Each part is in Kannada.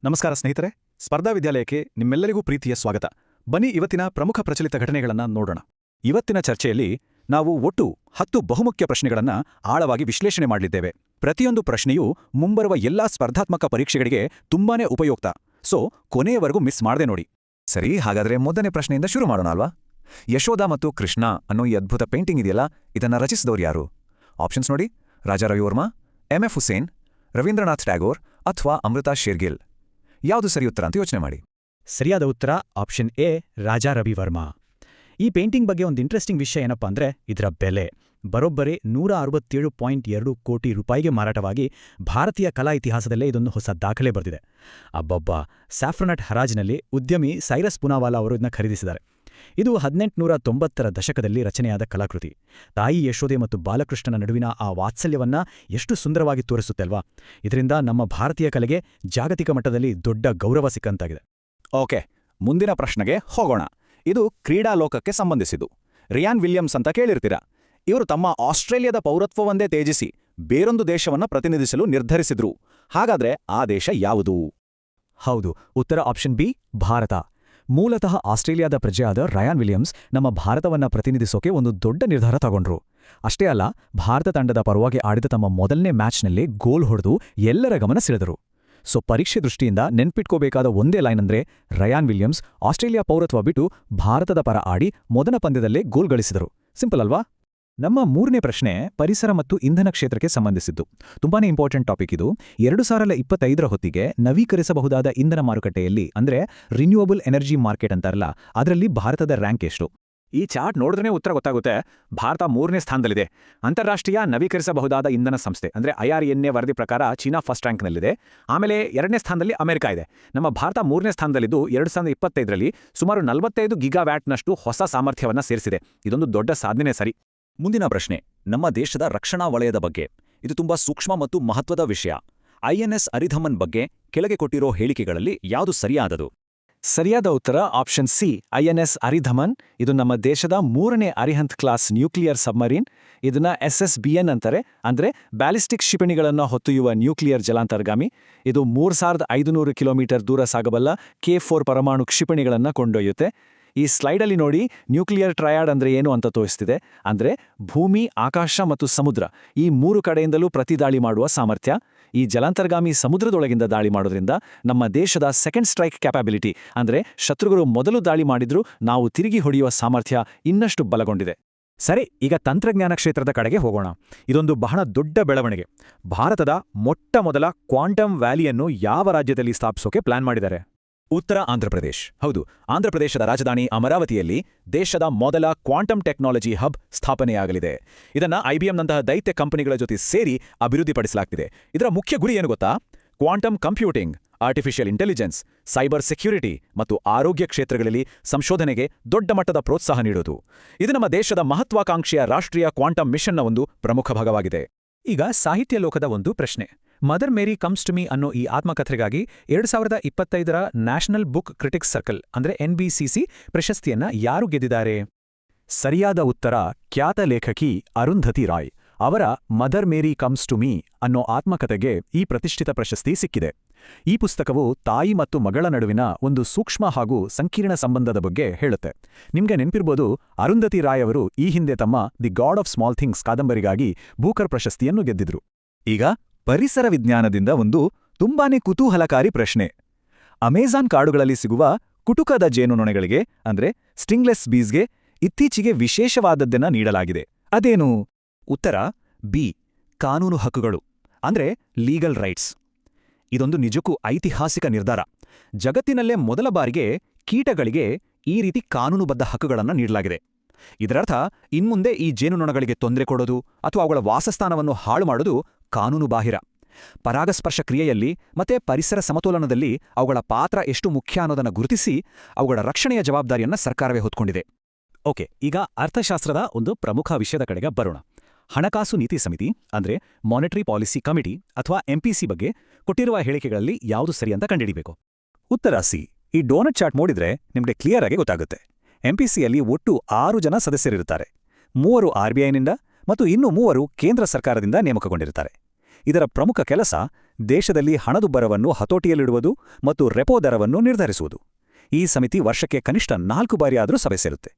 ನಮಸ್ಕಾರ ಸ್ನೇಹಿತರೆ, ಸ್ಪರ್ಧಾ ವಿದ್ಯಾಲಯಕ್ಕೆ ನಿಮ್ಮೆಲ್ಲರಿಗೂ ಪ್ರೀತಿಯ ಸ್ವಾಗತ. ಬನ್ನಿ ಇವತ್ತಿನ ಪ್ರಮುಖ ಪ್ರಚಲಿತ ಘಟನೆಗಳನ್ನು ನೋಡೋಣ. ಇವತ್ತಿನ ಚರ್ಚೆಯಲ್ಲಿ ನಾವು ಒಟ್ಟು 10 ಬಹುಮುಖ್ಯ ಪ್ರಶ್ನೆಗಳನ್ನು ಆಳವಾಗಿ ವಿಶ್ಲೇಷಣೆ ಮಾಡಲಿದ್ದೇವೆ. ಪ್ರತಿಯೊಂದು ಪ್ರಶ್ನೆಯೂ ಮುಂಬರುವ ಎಲ್ಲಾ ಸ್ಪರ್ಧಾತ್ಮಕ ಪರೀಕ್ಷೆಗಳಿಗೆ ತುಂಬಾನೇ ಉಪಯುಕ್ತ. ಸೊ ಕೊನೆಯವರೆಗೂ ಮಿಸ್ ಮಾಡದೆ ನೋಡಿ. ಸರಿ, ಹಾಗಾದ್ರೆ ಮೊದಲನೇ ಪ್ರಶ್ನೆಯಿಂದ ಶುರು ಮಾಡೋಣ ಅಲ್ವಾ? ಯಶೋಧ ಮತ್ತು ಕೃಷ್ಣ ಅನ್ನೋ ಈ ಅದ್ಭುತ ಪೇಂಟಿಂಗ್ ಇದೆಯಲ್ಲ, ಇದನ್ನ ರಚಿಸಿದವರು ಯಾರು? ಆಪ್ಷನ್ಸ್ ನೋಡಿ: ರಾಜಾ ರವಿವರ್ಮ, ಎಂ.ಎಫ್. ಹುಸೇನ್, ರವೀಂದ್ರನಾಥ್ ಟ್ಯಾಗೋರ್ ಅಥವಾ ಅಮೃತಾ ಶೇರ್ಗಿಲ್. ಯಾವುದು ಸರಿ ಉತ್ತರ ಅಂತ ಯೋಚನೆ ಮಾಡಿ. ಸರಿಯಾದ ಉತ್ತರ ಆಪ್ಷನ್ ಎ, ರಾಜಾ ರವಿವರ್ಮ. ಈ ಪೇಂಟಿಂಗ್ ಬಗ್ಗೆ ಒಂದು ಇಂಟ್ರೆಸ್ಟಿಂಗ್ ವಿಷಯ ಏನಪ್ಪಾ ಅಂದ್ರೆ ಇದರ ಬೆಲೆ. ಬರೋಬ್ಬರಿ 167.2 ಕೋಟಿ ರೂಪಾಯಿಗೆ ಮಾರಾಟವಾಗಿ ಭಾರತೀಯ ಕಲಾ ಇತಿಹಾಸದಲ್ಲೇ ಇದೊಂದು ಹೊಸ ದಾಖಲೆ ಬರೆದಿದೆ. ಅಬ್ಬಬ್ಬಾ, ಸ್ಯಾಫ್ರನಟ್ ಹರಾಜಿನಲ್ಲಿ ಉದ್ಯಮಿ ಸೈರಸ್ ಪೂನಾವಾಲಾ ಅವರು ಇದನ್ನ ಖರೀದಿಸಿದ್ದಾರೆ. ಇದು 1890ರ ದಶಕದಲ್ಲಿ ರಚನೆಯಾದ ಕಲಾಕೃತಿ. ತಾಯಿ ಯಶೋದೆ ಮತ್ತು ಬಾಲಕೃಷ್ಣನ ನಡುವಿನ ಆ ವಾತ್ಸಲ್ಯವನ್ನ ಎಷ್ಟು ಸುಂದರವಾಗಿ ತೋರಿಸುತ್ತೆ ಅಲ್ವಾ? ಇದರಿಂದ ನಮ್ಮ ಭಾರತೀಯ ಕಲೆಗೆ ಜಾಗತಿಕ ಮಟ್ಟದಲ್ಲಿ ದೊಡ್ಡ ಗೌರವ ಸಿಕ್ಕಂತಾಗಿದೆ. ಓಕೆ, ಮುಂದಿನ ಪ್ರಶ್ನೆಗೆ ಹೋಗೋಣ. ಇದು ಕ್ರೀಡಾ ಲೋಕಕ್ಕೆ ಸಂಬಂಧಿಸಿದ್ದು. ರಿಯಾನ್ ವಿಲಿಯಮ್ಸ್ ಅಂತ ಕೇಳಿರ್ತೀರಾ. ಇವರು ತಮ್ಮ ಆಸ್ಟ್ರೇಲಿಯಾದ ಪೌರತ್ವವೊಂದೇ ತ್ಯಜಿಸಿ ಬೇರೊಂದು ದೇಶವನ್ನ ಪ್ರತಿನಿಧಿಸಲು ನಿರ್ಧರಿಸಿದ್ರು. ಹಾಗಾದ್ರೆ ಆ ದೇಶ ಯಾವುದು? ಹೌದು, ಉತ್ತರ ಆಪ್ಷನ್ ಬಿ, ಭಾರತ. ಮೂಲತಃ ಆಸ್ಟ್ರೇಲಿಯಾದ ಪ್ರಜೆಯಾದ ರಯಾನ್ ವಿಲಿಯಮ್ಸ್ ನಮ್ಮ ಭಾರತವನ್ನ ಪ್ರತಿನಿಧಿಸೋಕೆ ಒಂದು ದೊಡ್ಡ ನಿರ್ಧಾರ ತಗೊಂಡ್ರು. ಅಷ್ಟೇ ಅಲ್ಲ, ಭಾರತ ತಂಡದ ಪರವಾಗಿ ಆಡಿದ ತಮ್ಮ ಮೊದಲನೇ ಮ್ಯಾಚ್ನಲ್ಲಿ ಗೋಲ್ ಹೊಡೆದು ಎಲ್ಲರ ಗಮನ ಸೆಳೆದರು. ಸೊ ಪರೀಕ್ಷೆ ದೃಷ್ಟಿಯಿಂದ ನೆನ್ಪಿಟ್ಕೋಬೇಕಾದ ಒಂದೇ ಲೈನ್ ಅಂದ್ರೆ, ರಯಾನ್ ವಿಲಿಯಮ್ಸ್ ಆಸ್ಟ್ರೇಲಿಯಾ ಪೌರತ್ವ ಬಿಟ್ಟು ಭಾರತದ ಪರ ಆಡಿ ಮೊದಲ ಪಂದ್ಯದಲ್ಲೇ ಗೋಲ್ ಗಳಿಸಿದರು. ಸಿಂಪಲ್ ಅಲ್ವಾ? ನಮ್ಮ ಮೂರನೇ ಪ್ರಶ್ನೆ ಪರಿಸರ ಮತ್ತು ಇಂಧನ ಕ್ಷೇತ್ರಕ್ಕೆ ಸಂಬಂಧಿಸಿದ್ದು. ತುಂಬಾನೇ ಇಂಪಾರ್ಟೆಂಟ್ ಟಾಪಿಕ್ ಇದು. 2025ರ ಹೊತ್ತಿಗೆ ನವೀಕರಿಸಬಹುದಾದ ಇಂಧನ ಮಾರುಕಟ್ಟೆಯಲ್ಲಿ, ಅಂದ್ರೆ ರಿನ್ಯೂವಬಲ್ ಎನರ್ಜಿ ಮಾರ್ಕೆಟ್ ಅಂತಾರಲ್ಲ, ಅದರಲ್ಲಿ ಭಾರತದ ರ್ಯಾಂಕ್ ಎಷ್ಟು? ಈ ಚಾರ್ಟ್ ನೋಡಿದ್ರೆ ಉತ್ತರ ಗೊತ್ತಾಗುತ್ತೆ. ಭಾರತ 3ನೇ ಸ್ಥಾನದಲ್ಲಿದೆ. ಅಂತಾರಾಷ್ಟ್ರೀಯ ನವೀಕರಿಸಬಹುದಾದ ಇಂಧನ ಸಂಸ್ಥೆ ಅಂದ್ರೆ IRENA ವರದಿ ಪ್ರಕಾರ ಚೀನಾ ಫಸ್ಟ್ ರ್ಯಾಂಕ್ನಲ್ಲಿದೆ. ಆಮೇಲೆ 2ನೇ ಸ್ಥಾನದಲ್ಲಿ ಅಮೆರಿಕ ಇದೆ. ನಮ್ಮ ಭಾರತ 3ನೇ ಸ್ಥಾನದಲ್ಲಿದ್ದು 2025ರಲ್ಲಿ ಸುಮಾರು 45 ಗಿಗಾವ್ಯಾಟ್ನಷ್ಟು ಹೊಸ ಸಾಮರ್ಥ್ಯವನ್ನ ಸೇರಿಸಿದೆ. ಇದೊಂದು ದೊಡ್ಡ ಸಾಧನೆ. ಸರಿ, ಮುಂದಿನ ಪ್ರಶ್ನೆ ನಮ್ಮ ದೇಶದ ರಕ್ಷಣಾ ವಲಯದ ಬಗ್ಗೆ. ಇದು ತುಂಬಾ ಸೂಕ್ಷ್ಮ ಮತ್ತು ಮಹತ್ವದ ವಿಷಯ. INS ಅರಿಧಮನ್ ಬಗ್ಗೆ ಕೆಳಗೆ ಕೊಟ್ಟಿರೋ ಹೇಳಿಕೆಗಳಲ್ಲಿ ಯಾವುದು ಸರಿಯಾದದು? ಸರಿಯಾದ ಉತ್ತರ ಆಪ್ಷನ್ ಸಿ, INS ಅರಿಧಮನ್. ಇದು ನಮ್ಮ ದೇಶದ 3ನೇ ಅರಿಹಂತ್ ಕ್ಲಾಸ್ ನ್ಯೂಕ್ಲಿಯರ್ ಸಬ್ಮರೀನ್. ಇದನ್ನ SSBN ಅಂತಾರೆ, ಅಂದ್ರೆ ಬ್ಯಾಲಿಸ್ಟಿಕ್ ಕ್ಷಿಪಣಿಗಳನ್ನು ಹೊತ್ತೊಯ್ಯುವ ನ್ಯೂಕ್ಲಿಯರ್ ಜಲಾಂತರ್ಗಾಮಿ. ಇದು 3500 ಕಿಲೋಮೀಟರ್ ದೂರ ಸಾಗಬಲ್ಲ K4 ಪರಮಾಣು ಕ್ಷಿಪಣಿಗಳನ್ನು ಕೊಂಡೊಯ್ಯುತ್ತೆ. ಈ ಸ್ಲೈಡಲ್ಲಿ ನೋಡಿ, ನ್ಯೂಕ್ಲಿಯರ್ ಟ್ರಯಾಡ್ ಅಂದ್ರೆ ಏನು ಅಂತ ತೋರಿಸ್ತಿದೆ. ಅಂದ್ರೆ ಭೂಮಿ, ಆಕಾಶ ಮತ್ತು ಸಮುದ್ರ, ಈ 3 ಕಡೆಯಿಂದಲೂ ಪ್ರತಿದಾಳಿ ಮಾಡುವ ಸಾಮರ್ಥ್ಯ. ಈ ಜಲಾಂತರ್ಗಾಮಿ ಸಮುದ್ರದೊಳಗಿಂದ ದಾಳಿ ಮಾಡೋದ್ರಿಂದ ನಮ್ಮ ದೇಶದ ಸೆಕೆಂಡ್ ಸ್ಟ್ರೈಕ್ ಕ್ಯಾಪಬಿಲಿಟಿ, ಅಂದ್ರೆ ಶತ್ರುಗಳು ಮೊದಲು ದಾಳಿ ಮಾಡಿದ್ರೂ ನಾವು ತಿರುಗಿ ಹೊಡೆಯುವ ಸಾಮರ್ಥ್ಯ ಇನ್ನಷ್ಟು ಬಲಗೊಂಡಿದೆ. ಸರಿ, ಈಗ ತಂತ್ರಜ್ಞಾನ ಕ್ಷೇತ್ರದ ಕಡೆಗೆ ಹೋಗೋಣ. ಇದೊಂದು ಬಹಳ ದೊಡ್ಡ ಬೆಳವಣಿಗೆ. ಭಾರತದ ಮೊಟ್ಟ ಮೊದಲ ಕ್ವಾಂಟಮ್ ವ್ಯಾಲಿಯನ್ನು ಯಾವ ರಾಜ್ಯದಲ್ಲಿ ಸ್ಥಾಪಿಸೋಕೆ ಪ್ಲಾನ್ ಮಾಡಿದ್ದಾರೆ? ಉತ್ತರ ಆಂಧ್ರಪ್ರದೇಶ್. ಹೌದು, ಆಂಧ್ರಪ್ರದೇಶದ ರಾಜಧಾನಿ ಅಮರಾವತಿಯಲ್ಲಿ ದೇಶದ ಮೊದಲ ಕ್ವಾಂಟಮ್ ಟೆಕ್ನಾಲಜಿ ಹಬ್ ಸ್ಥಾಪನೆಯಾಗಲಿದೆ. ಇದನ್ನ IBMನಂತಹ ದೈತ್ಯ ಕಂಪನಿಗಳ ಜೊತೆ ಸೇರಿ ಅಭಿವೃದ್ಧಿಪಡಿಸಲಾಗ್ತಿದೆ. ಇದರ ಮುಖ್ಯ ಗುರಿ ಏನು ಗೊತ್ತಾ? Quantum computing, artificial intelligence, cyber security ಮತ್ತು ಆರೋಗ್ಯ ಕ್ಷೇತ್ರಗಳಲ್ಲಿ ಸಂಶೋಧನೆಗೆ ದೊಡ್ಡ ಮಟ್ಟದ ಪ್ರೋತ್ಸಾಹ ನೀಡುವುದು. ಇದು ನಮ್ಮ ದೇಶದ ಮಹತ್ವಾಕಾಂಕ್ಷೆಯ ರಾಷ್ಟ್ರೀಯ ಕ್ವಾಂಟಮ್ ಮಿಷನ್ನ ಒಂದು ಪ್ರಮುಖ ಭಾಗವಾಗಿದೆ. ಈಗ ಸಾಹಿತ್ಯ ಲೋಕದ ಒಂದು ಪ್ರಶ್ನೆ. Mother Mary comes to me ಅನ್ನೋ ಈ ಆತ್ಮಕಥೆಗಾಗಿ 2025ರ ನ್ಯಾಷನಲ್ ಬುಕ್ ಕ್ರಿಟಿಕ್ಸ್ ಸರ್ಕಲ್ ಅಂದ್ರೆ NBCC ಪ್ರಶಸ್ತಿಯನ್ನ ಯಾರು ಗೆದ್ದಿದ್ದಾರೆ? ಸರಿಯಾದ ಉತ್ತರ ಖ್ಯಾತ ಲೇಖಕಿ ಅರುಂಧತಿ ರಾಯ್. ಅವರ Mother Mary comes to me ಅನ್ನೋ ಆತ್ಮಕಥೆಗೆ ಈ ಪ್ರತಿಷ್ಠಿತ ಪ್ರಶಸ್ತಿ ಸಿಕ್ಕಿದೆ. ಈ ಪುಸ್ತಕವು ತಾಯಿ ಮತ್ತು ಮಗಳ ನಡುವಿನ ಒಂದು ಸೂಕ್ಷ್ಮ ಹಾಗೂ ಸಂಕೀರ್ಣ ಸಂಬಂಧದ ಬಗ್ಗೆ ಹೇಳುತ್ತೆ. ನಿಮ್ಗೆ ನೆನಪಿರ್ಬೋದು, ಅರುಂಧತಿ ರಾಯ್ ಅವರು ಈ ಹಿಂದೆ ತಮ್ಮ the god of small things ಕಾದಂಬರಿಗಾಗಿ ಬೂಕರ್ ಪ್ರಶಸ್ತಿಯನ್ನು ಗೆದ್ದಿದ್ರು. ಈಗ ಪರಿಸರ ವಿಜ್ಞಾನದಿಂದ ಒಂದು ತುಂಬಾನೇ ಕುತೂಹಲಕಾರಿ ಪ್ರಶ್ನೆ. ಅಮೆಜಾನ್ ಕಾಡುಗಳಲ್ಲಿ ಸಿಗುವ ಕುಟುಕದ ಜೇನುನೊಣಗಳಿಗೆ ಅಂದ್ರೆ ಸ್ಟಿಂಗ್ಲೆಸ್ ಬೀಸ್ಗೆ ಇತ್ತೀಚೆಗೆ ವಿಶೇಷವಾದದ್ದನ್ನ ನೀಡಲಾಗಿದೆ. ಅದೇನು? ಉತ್ತರ ಬಿ, ಕಾನೂನು ಹಕ್ಕುಗಳು ಅಂದ್ರೆ ಲೀಗಲ್ ರೈಟ್ಸ್. ಇದೊಂದು ನಿಜಕ್ಕೂ ಐತಿಹಾಸಿಕ ನಿರ್ಧಾರ. ಜಗತ್ತಿನಲ್ಲೇ ಮೊದಲ ಬಾರಿಗೆ ಕೀಟಗಳಿಗೆ ಈ ರೀತಿ ಕಾನೂನುಬದ್ಧ ಹಕ್ಕುಗಳನ್ನು ನೀಡಲಾಗಿದೆ. ಇದರರ್ಥ ಇನ್ಮುಂದೆ ಈ ಜೇನುನೊಣಗಳಿಗೆ ತೊಂದರೆ ಕೊಡೋದು ಅಥವಾ ಅವುಗಳ ವಾಸಸ್ಥಾನವನ್ನು ಹಾಳು ಮಾಡೋದು ಕಾನೂನು ಬಾಹಿರ. ಪರಾಗಸ್ಪರ್ಶ ಕ್ರಿಯೆಯಲ್ಲಿ ಮತ್ತೆ ಪರಿಸರ ಸಮತೋಲನದಲ್ಲಿ ಅವುಗಳ ಪಾತ್ರ ಎಷ್ಟು ಮುಖ್ಯ ಅನ್ನೋದನ್ನು ಗುರುತಿಸಿ ಅವುಗಳ ರಕ್ಷಣೆಯ ಜವಾಬ್ದಾರಿಯನ್ನ ಸರ್ಕಾರವೇ ಹೊತ್ಕೊಂಡಿದೆ. ಓಕೆ, ಈಗ ಅರ್ಥಶಾಸ್ತ್ರದ ಒಂದು ಪ್ರಮುಖ ವಿಷಯದ ಕಡೆಗೆ ಬರೋಣ. ಹಣಕಾಸು ನೀತಿ ಸಮಿತಿ ಅಂದ್ರೆ ಮಾನಿಟರಿ ಪಾಲಿಸಿ ಕಮಿಟಿ ಅಥವಾ MPC ಬಗ್ಗೆ ಕೊಟ್ಟಿರುವ ಹೇಳಿಕೆಗಳಲ್ಲಿ ಯಾವುದು ಸರಿ ಅಂತ ಕಂಡುಹಿಡಿಬೇಕು? ಉತ್ತರ ಸಿ. ಈ ಡೋನಟ್ ಚಾರ್ಟ್ ನೋಡಿದ್ರೆ ನಿಮಗೆ ಕ್ಲಿಯರ್ ಆಗಿ ಗೊತ್ತಾಗುತ್ತೆ. MPCಯಲ್ಲಿ ಒಟ್ಟು 6 ಜನ ಸದಸ್ಯರಿರುತ್ತಾರೆ. 3 RBIನಿಂದ ಮತ್ತು ಇನ್ನು 3 ಕೇಂದ್ರ ಸರ್ಕಾರದಿಂದ ನೇಮಕಗೊಂಡಿರುತ್ತಾರೆ. ಇದರ ಪ್ರಮುಖ ಕೆಲಸ ದೇಶದಲ್ಲಿ ಹಣದುಬ್ಬರವನ್ನು ಹತೋಟಿಯಲ್ಲಿಡುವುದು ಮತ್ತು ರೆಪೋ ದರವನ್ನು ನಿರ್ಧರಿಸುವುದು. ಈ ಸಮಿತಿ ವರ್ಷಕ್ಕೆ ಕನಿಷ್ಠ 4 ಬಾರಿಯಾದರೂ ಸಭೆ ಸೇರುತ್ತೆ.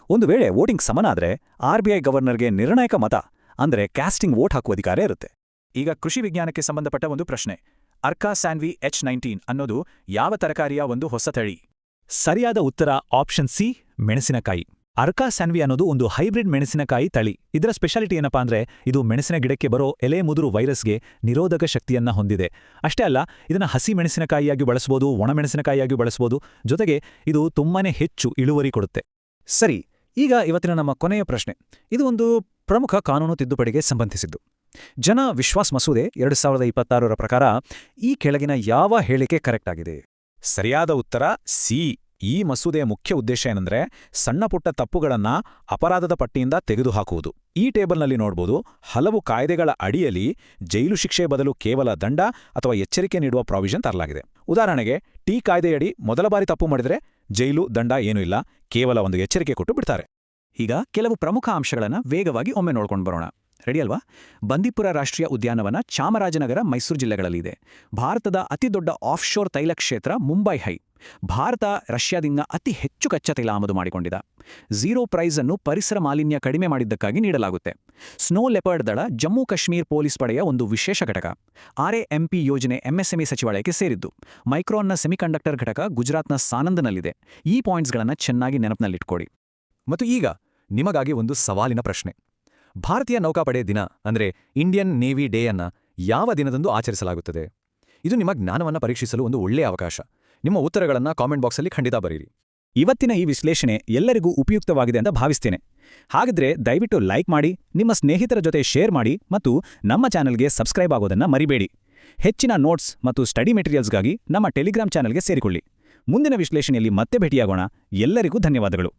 ಒಂದು ವೇಳೆ ವೋಟಿಂಗ್ ಸಮನಾದ್ರೆ RBI ಗವರ್ನರ್ಗೆ ನಿರ್ಣಾಯಕ ಮತ ಅಂದ್ರೆ ಕ್ಯಾಸ್ಟಿಂಗ್ ವೋಟ್ ಹಾಕುವ ಅಧಿಕಾರ ಇರುತ್ತೆ. ಈಗ ಕೃಷಿ ವಿಜ್ಞಾನಕ್ಕೆ ಸಂಬಂಧಪಟ್ಟ ಒಂದು ಪ್ರಶ್ನೆ. ಅರ್ಕಾ ಸ್ಯಾನ್ವಿ H19 ಅನ್ನೋದು ಯಾವ ತರಕಾರಿಯ ಒಂದು ಹೊಸ ತಳಿ? ಸರಿಯಾದ ಉತ್ತರ ಆಪ್ಷನ್ ಸಿ, ಮೆಣಸಿನಕಾಯಿ. ಅರ್ಕಾ ಸ್ಯಾನ್ವಿ ಅನ್ನೋದು ಒಂದು ಹೈಬ್ರಿಡ್ ಮೆಣಸಿನಕಾಯಿ ತಳಿ. ಇದರ ಸ್ಪೆಷಾಲಿಟಿ ಏನಪ್ಪಾ ಅಂದ್ರೆ ಇದು ಮೆಣಸಿನ ಗಿಡಕ್ಕೆ ಬರೋ ಎಲೆ ಮುದುರು ವೈರಸ್ಗೆ ನಿರೋಧಕ ಶಕ್ತಿಯನ್ನ ಹೊಂದಿದೆ. ಅಷ್ಟೇ ಅಲ್ಲ, ಇದನ್ನ ಹಸಿ ಮೆಣಸಿನಕಾಯಿಯಾಗಿ ಬಳಸಬಹುದು, ಒಣ ಮೆಣಸಿನಕಾಯಿಯಾಗಿ ಬಳಸಬಹುದು. ಜೊತೆಗೆ ಇದು ತುಂಬಾನೇ ಹೆಚ್ಚು ಇಳುವರಿ ಕೊಡುತ್ತೆ. ಸರಿ, ಈಗ ಇವತ್ತಿನ ನಮ್ಮ ಕೊನೆಯ ಪ್ರಶ್ನೆ. ಇದು ಒಂದು ಪ್ರಮುಖ ಕಾನೂನು ತಿದ್ದುಪಡಿಗೆ ಸಂಬಂಧಿಸಿದ್ದು. ಜನ ವಿಶ್ವಾಸ್ ಮಸೂದೆ 2026ರ ಪ್ರಕಾರ ಈ ಕೆಳಗಿನ ಯಾವ ಹೇಳಿಕೆ ಕರೆಕ್ಟ್ ಆಗಿದೆ? ಸರಿಯಾದ ಉತ್ತರ ಸಿ. ಈ ಮಸೂದೆಯ ಮುಖ್ಯ ಉದ್ದೇಶ ಏನಂದ್ರೆ ಸಣ್ಣಪುಟ್ಟ ತಪ್ಪುಗಳನ್ನ ಅಪರಾಧದ ಪಟ್ಟಿಯಿಂದ ತೆಗೆದುಹಾಕುವುದು. ಈ ಟೇಬಲ್ನಲ್ಲಿ ನೋಡ್ಬೋದು, ಹಲವು ಕಾಯ್ದೆಗಳ ಅಡಿಯಲ್ಲಿ ಜೈಲು ಶಿಕ್ಷೆ ಬದಲು ಕೇವಲ ದಂಡ ಅಥವಾ ಎಚ್ಚರಿಕೆ ನೀಡುವ ಪ್ರಾವಿಷನ್ ತರಲಾಗಿದೆ. ಉದಾಹರಣೆಗೆ, ಟಿ ಕಾಯ್ದೆಯಡಿ ಮೊದಲ ಬಾರಿ ತಪ್ಪು ಮಾಡಿದ್ರೆ ಜೈಲು, ದಂಡ ಏನೂ ಇಲ್ಲ, ಕೇವಲ ಒಂದು ಎಚ್ಚರಿಕೆ ಕೊಟ್ಟು ಬಿಡ್ತಾರೆ. ಈಗ ಕೆಲವು ಪ್ರಮುಖ ಅಂಶಗಳನ್ನ ವೇಗವಾಗಿ ಒಮ್ಮೆ ನೋಡ್ಕೊಂಡು ಬರೋಣ. ರೆಡಿ ಅಲ್ವಾ? ಬಂದೀಪುರ ರಾಷ್ಟ್ರೀಯ ಉದ್ಯಾನವನ ಚಾಮರಾಜನಗರ, ಮೈಸೂರು ಜಿಲ್ಲೆಗಳಲ್ಲಿದೆ. ಭಾರತದ ಅತಿದೊಡ್ಡ ಆಫ್ಶೋರ್ ತೈಲ ಕ್ಷೇತ್ರ ಮುಂಬೈ ಹೈ. ಭಾರತ ರಷ್ಯಾದಿಂದ ಅತಿ ಹೆಚ್ಚು ಕಚ್ಚಾ ತೈಲ ಆಮದು ಮಾಡಿಕೊಂಡಿದ. ಝೀರೋ ಪ್ರೈಸ್ ಅನ್ನು ಪರಿಸರ ಮಾಲಿನ್ಯ ಕಡಿಮೆ ಮಾಡಿದ್ದಕ್ಕಾಗಿ ನೀಡಲಾಗುತ್ತೆ. ಸ್ನೋ ಲೆಪರ್ಡ್ ದಳ ಜಮ್ಮು ಕಾಶ್ಮೀರ್ ಪೊಲೀಸ್ ಪಡೆಯ ಒಂದು ವಿಶೇಷ ಘಟಕ. RAMP ಯೋಜನೆ MSME ಸಚಿವಾಲಯಕ್ಕೆ ಸೇರಿದ್ದು. ಮೈಕ್ರಾನ್ನ ಸೆಮಿಕಂಡಕ್ಟರ್ ಘಟಕ ಗುಜರಾತ್ನ ಸಾನಂದ್ನಲ್ಲಿದೆ. ಈ ಪಾಯಿಂಟ್ಸ್ಗಳನ್ನು ಚೆನ್ನಾಗಿ ನೆನಪಿನಲ್ಲಿಟ್ಕೊಳ್ಳಿ. ಮತ್ತು ಈಗ ನಿಮಗಾಗಿ ಒಂದು ಸವಾಲಿನ ಪ್ರಶ್ನೆ. ಭಾರತೀಯ ನೌಕಾಪಡೆ ದಿನ ಅಂದ್ರೆ ಇಂಡಿಯನ್ ನೇವಿ ಡೇ ಅನ್ನ ಯಾವ ದಿನದಂದು ಆಚರಿಸಲಾಗುತ್ತದೆ? ಇದು ನಿಮ್ಮ ಜ್ಞಾನವನ್ನು ಪರೀಕ್ಷಿಸಲು ಒಂದು ಒಳ್ಳೆಯ ಅವಕಾಶ. ನಿಮ್ಮ ಉತ್ತರಗಳನ್ನು ಕಾಮೆಂಟ್ ಬಾಕ್ಸಲ್ಲಿ ಖಂಡಿತ ಬರೀರಿ. ಇವತ್ತಿನ ಈ ವಿಶ್ಲೇಷಣೆ ಎಲ್ಲರಿಗೂ ಉಪಯುಕ್ತವಾಗಿದೆ ಅಂತ ಭಾವಿಸ್ತೇನೆ. ಹಾಗಿದ್ರೆ ದಯವಿಟ್ಟು ಲೈಕ್ ಮಾಡಿ, ನಿಮ್ಮ ಸ್ನೇಹಿತರ ಜೊತೆ ಶೇರ್ ಮಾಡಿ ಮತ್ತು ನಮ್ಮ ಚಾನೆಲ್ಗೆ ಸಬ್ಸ್ಕ್ರೈಬ್ ಆಗೋದನ್ನ ಮರಿಬೇಡಿ. ಹೆಚ್ಚಿನ ನೋಟ್ಸ್ ಮತ್ತು ಸ್ಟಡಿ ಮೆಟೀರಿಯಲ್ಸ್ಗಾಗಿ ನಮ್ಮ ಟೆಲಿಗ್ರಾಮ್ ಚಾನೆಲ್ಗೆ ಸೇರಿಕೊಳ್ಳಿ. ಮುಂದಿನ ವಿಶ್ಲೇಷಣೆಯಲ್ಲಿ ಮತ್ತೆ ಭೇಟಿಯಾಗೋಣ. ಎಲ್ಲರಿಗೂ ಧನ್ಯವಾದಗಳು.